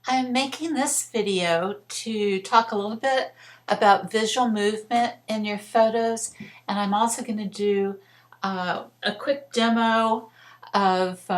I'm making this video to talk a little bit about visual movement in your photos, and I'm also going to do a quick demo of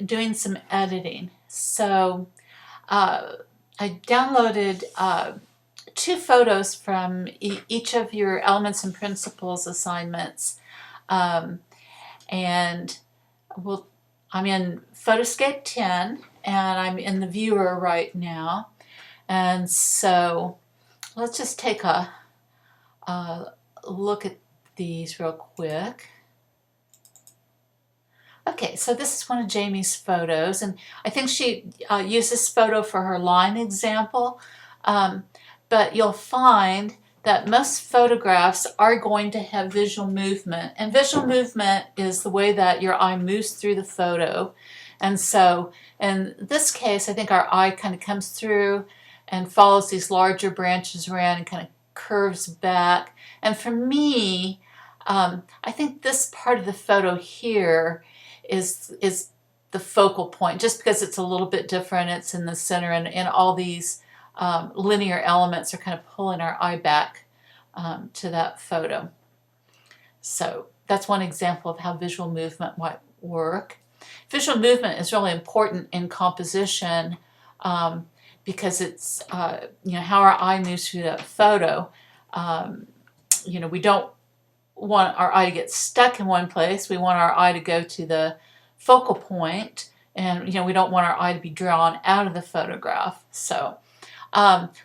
doing some editing. So I downloaded two photos from each of your Elements and Principles assignments, um, and I'm in Photoscape 10 and I'm in the viewer right now. And so let's just take a look at these real quick. Okay, so this is one of Jamie's photos, and I think she used this photo for her line example, but you'll find that most photographs are going to have visual movement, and visual movement is the way that your eye moves through the photo. And so in this case, I think our eye kind of comes through and follows these larger branches around and kind of curves back. And for me, I think this part of the photo here is the focal point, just because it's a little bit different. It's in the center, and all these linear elements are kind of pulling our eye back to that photo. So that's one example of how visual movement might work. Visual movement is really important in composition because it's how our eye moves through that photo. We don't want our eye to get stuck in one place. We want our eye to go to the focal point, and we don't want our eye to be drawn out of the photograph. So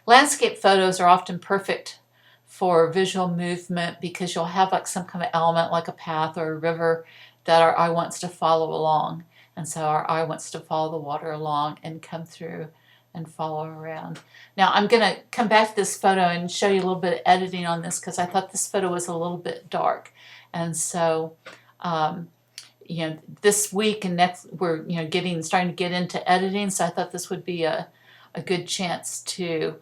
landscape photos are often perfect for visual movement because you'll have like some kind of element like a path or a river that our eye wants to follow along. And so our eye wants to follow the water along and come through and follow around. Now I'm going to come back to this photo and show you a little bit of editing on this because I thought this photo was a little bit dark. And so this week and next we're starting to get into editing, so I thought this would be a good chance to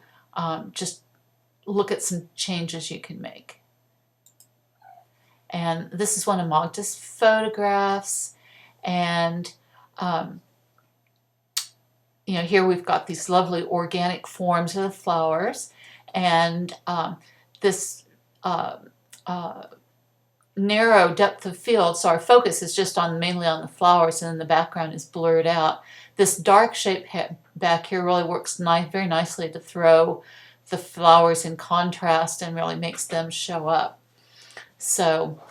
just look at some changes you can make. And this is one of Magda's photographs, and here we've got these lovely organic forms of the flowers, and this narrow depth of field, so our focus is just mainly on the flowers, and then the background is blurred out. This dark shape back here really works very nicely to throw the flowers in contrast and really makes them show up. So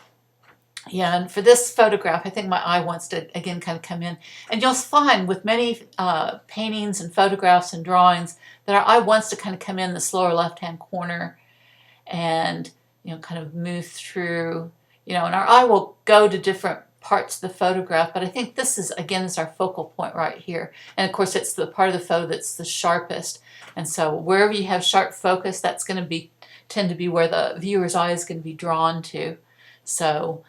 yeah, and for this photograph, I think my eye wants to again kind of come in, and you'll find with many paintings and photographs and drawings that our eye wants to kind of come in this lower left-hand corner and kind of move through, and our eye will go to different parts of the photograph, but I think this is our focal point right here. And of course it's the part of the photo that's the sharpest, and so wherever you have sharp focus, that's going to tend to be where the viewer's eye is going to be drawn to. So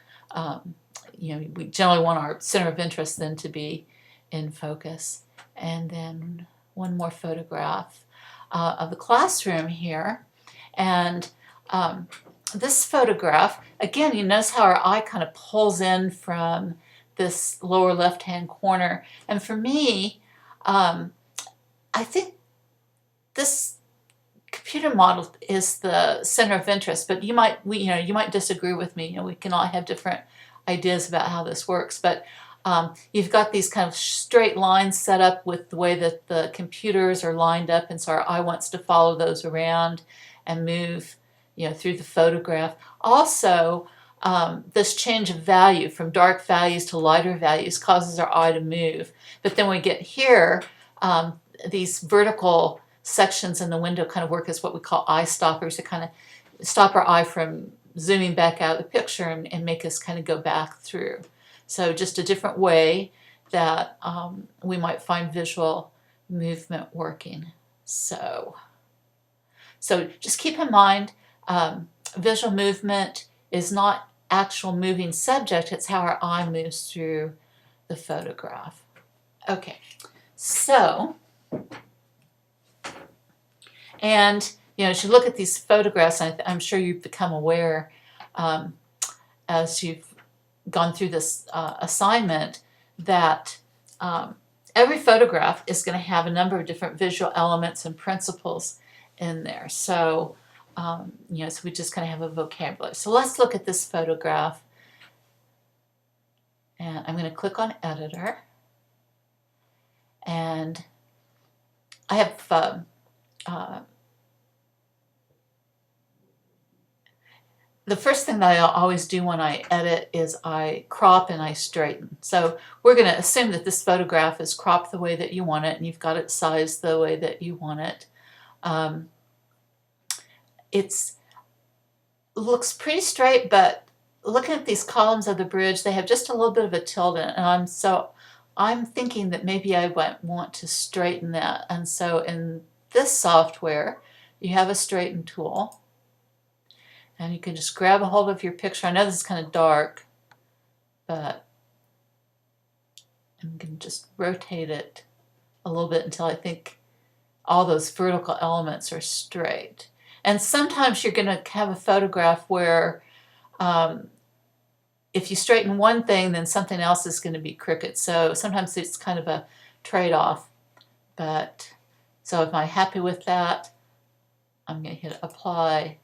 we generally want our center of interest then to be in focus. And then one more photograph of the classroom here, and this photograph, again, you notice how our eye kind of pulls in from this lower left-hand corner. And for me, I think this computer model is the center of interest, but you might disagree with me. We can all have different ideas about how this works, but you've got these kind of straight lines set up with the way that the computers are lined up, and so our eye wants to follow those around and move through the photograph. Also, this change of value from dark values to lighter values causes our eye to move. But then we get here, these vertical sections in the window kind of work as what we call eye stoppers to kind of stop our eye from zooming back out of the picture and make us kind of go back through. So just a different way that we might find visual movement working. So just keep in mind, visual movement is not actual moving subject, it's how our eye moves through the photograph. Okay, so, and as you look at these photographs, I'm sure you've become aware as you've gone through this assignment that every photograph is going to have a number of different visual elements and principles in there. So, so we just kind of have a vocabulary. So let's look at this photograph. And I'm going to click on Editor. And I have the first thing that I always do when I edit is I crop and I straighten. So we're going to assume that this photograph is cropped the way that you want it and you've got it sized the way that you want it. It looks pretty straight, but looking at these columns of the bridge, they have just a little bit of a tilt in it, and I'm thinking that maybe I might want to straighten that. And so in this software, you have a straighten tool. And you can just grab a hold of your picture. I know this is kind of dark, but I'm going to just rotate it a little bit until I think all those vertical elements are straight. And sometimes you're going to have a photograph where if you straighten one thing, then something else is going to be crooked. So sometimes it's kind of a trade-off. But so if I'm happy with that, I'm going to hit apply.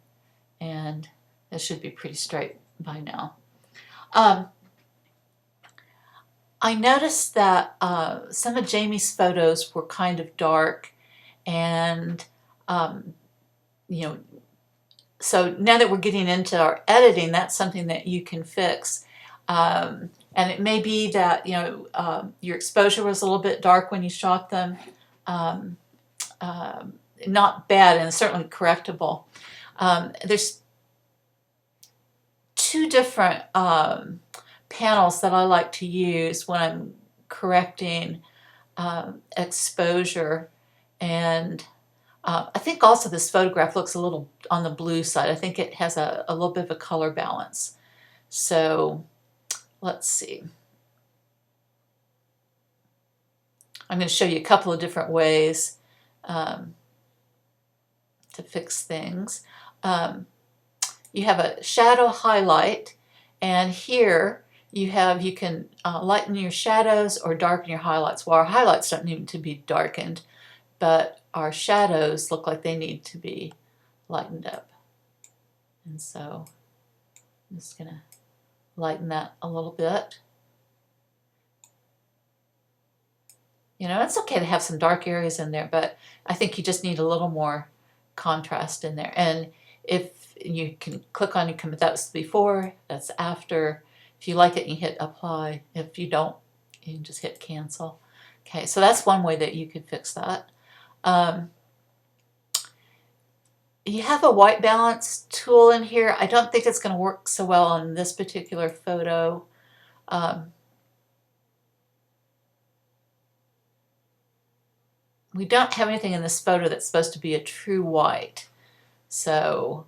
And it should be pretty straight by now. I noticed that some of Jamie's photos were kind of dark, and so now that we're getting into our editing, that's something that you can fix. And it may be that your exposure was a little bit dark when you shot them. Not bad, and certainly correctable. There's two different panels that I like to use when I'm correcting exposure, and I think also this photograph looks a little on the blue side. I think it has a little bit of a color balance. So let's see. I'm going to show you a couple of different ways to fix things. You have a shadow highlight, and here you can lighten your shadows or darken your highlights. Well, our highlights don't need to be darkened, but our shadows look like they need to be lightened up. And so I'm just going to lighten that a little bit. It's okay to have some dark areas in there, but I think you just need a little more contrast in there. And if you can click on, that's before, that's after. If you like it, you hit apply. If you don't, you can just hit cancel. Okay, so that's one way that you could fix that. You have a white balance tool in here. I don't think it's going to work so well on this particular photo. We don't have anything in this photo that's supposed to be a true white. So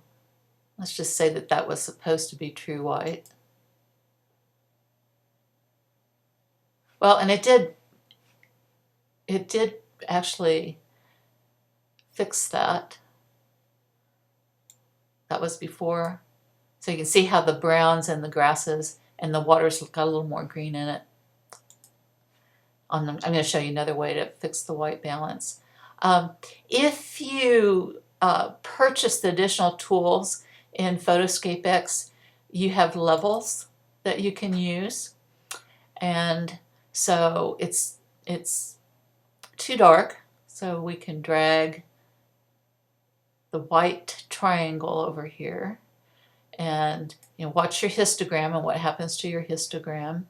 let's just say that that was supposed to be true white. Well, and it did actually fix that. That was before. So you can see how the browns and the grasses and the water's got a little more green in it. I'm going to show you another way to fix the white balance. If you purchase the additional tools in Photoscape X, you have levels that you can use, and so it's too dark, so we can drag the white triangle over here, and watch your histogram and what happens to your histogram.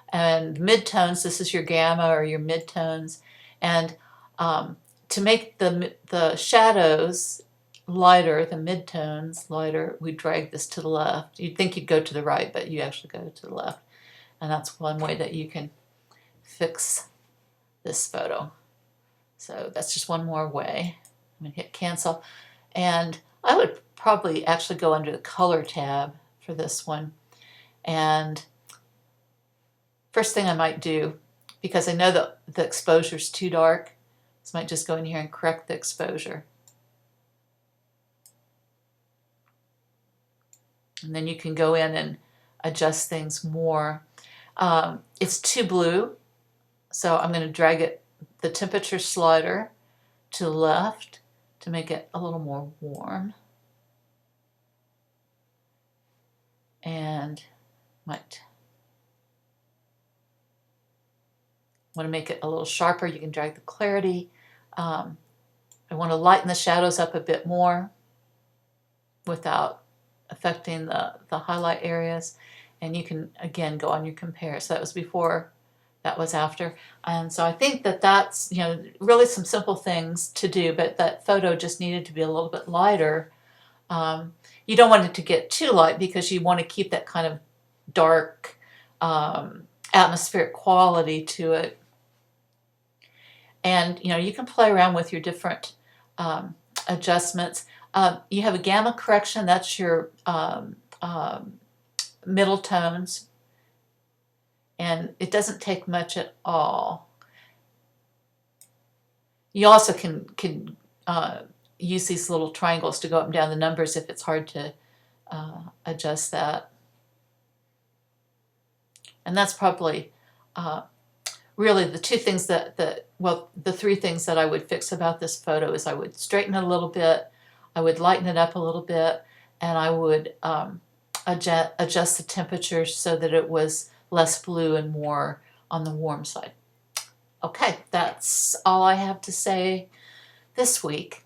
And midtones, this is your gamma or your midtones, and to make the shadows lighter, the midtones lighter, we drag this to the left. You'd think you'd go to the right, but you actually go to the left. And that's one way that you can fix this photo. So that's just one more way. I'm going to hit cancel. And I would probably actually go under the color tab for this one. And first thing I might do, because I know that the exposure is too dark, so I might just go in here and correct the exposure. And then you can go in and adjust things more. It's too blue, So I'm going to drag the temperature slider to the left to make it a little more warm. And might want to make it a little sharper. You can drag the clarity. I want to lighten the shadows up a bit more without affecting the highlight areas. And you can, again, go on your compare. So that was before, that was after. And so I think that that's, really some simple things to do, but that photo just needed to be a little bit lighter. You don't want it to get too light because you want to keep that kind of dark atmospheric quality to it. And you can play around with your different adjustments. You have a gamma correction, that's your middle tones, and it doesn't take much at all. You also can use these little triangles to go up and down the numbers if it's hard to adjust that. And that's probably really the two things the three things that I would fix about this photo is I would straighten it a little bit, I would lighten it up a little bit, and I would adjust the temperature so that it was less blue and more on the warm side. Okay, that's all I have to say this week.